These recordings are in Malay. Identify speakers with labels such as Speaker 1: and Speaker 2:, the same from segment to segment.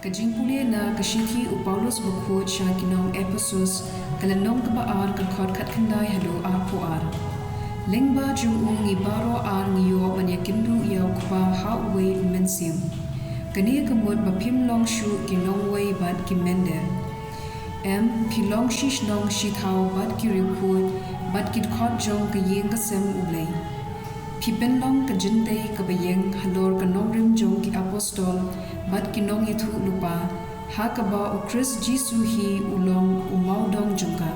Speaker 1: Ka jingpule na kashithi u Paulus bukhut sha kinong episos kalanong kabaar ka khot khat khandai halo ar po ar. Lyngba jong ngi baro ar ngiyo banya kindu yaw kba ha wei mensim. Kani kamut bapim long shu kinong wei bad kimende. Pilong shish nong shithau bad kirikut bad kit khot jong ka yeng ka sem Blei. Pipen long ka jintei ka bayeng halor ka nongrim jong ki apostol bad kinong ithu lupa ha ka ba u Khrist Jisu hi ulong umaudong jongka.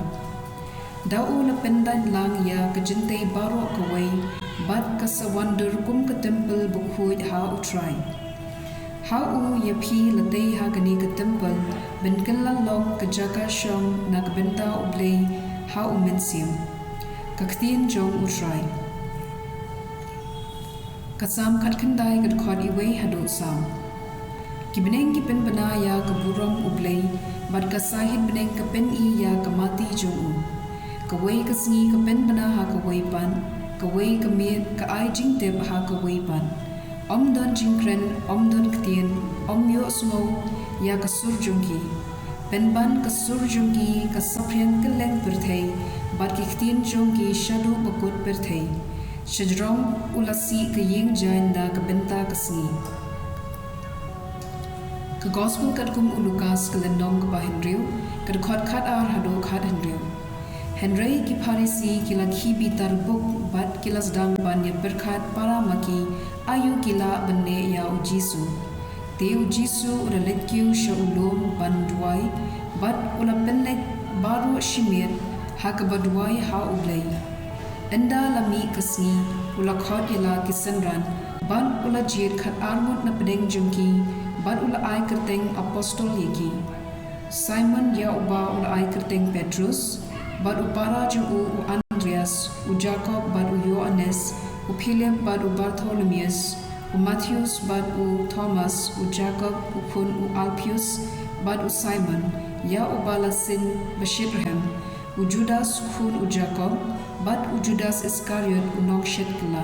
Speaker 1: Dau la pendan lang ya ka jintei baro ka wei bad ka sa wonder kum ka temple bukhut ha u Trai. Ha u ya phi la tei ha kani ka temple ben kallang long ka jaka shym na ka benta u Blei ha u mensim. Ka ktien jong u Trai. Kasam khat khandai kat khot iwei hado sam. Kibeneng kipen bana ya ka buram u Blei bad ka sahid beneng ka pen I ya ka mati jong u. Ka wei ka sngi ka pen bana ha ka wei pan, ka wei ka mit ka ai jingtep ha ka wei pan. Om don jingkren, om don ktien, om yo smo ya ka sur jongki. Pynban ka sur jongki ka saprian ka leng perthei bad ki ktien jongki shadu bakut perthei. Shadrong ulasi ka yeng jain da ka benta ka sngi. Ka gospel kat kum ulukas ka lendong ka ba Henryu, ka khot khat ar hado khat Henryu. Henry ki parisi kila khibi tarbuk bat kilas dang ban ya berkat para maki ayu kila benne ya u Jisu. Te u Jisu uralet kiu sha ulum ban duai bat ula pennet baru shimir ha ka baduai ha u Blei. Enda lami kasngi ula khot ila kisanran ban ula jir khat armut na pedeng jungki ban ula ai kerteng apostol yeki. Simon ya uba ula ai kerteng Petrus ban upara jung u Andreas u Jacob ban u Yohanes u Philip ban u Bartholomeus u Matthews ban u Thomas u Jacob u kun u Alpius ban u Simon ya uba lasin Bashirhem u Judas kun u Jacob bat u Judas Iscariot u nong shetkala.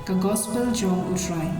Speaker 1: Ka gospel jong u Trai.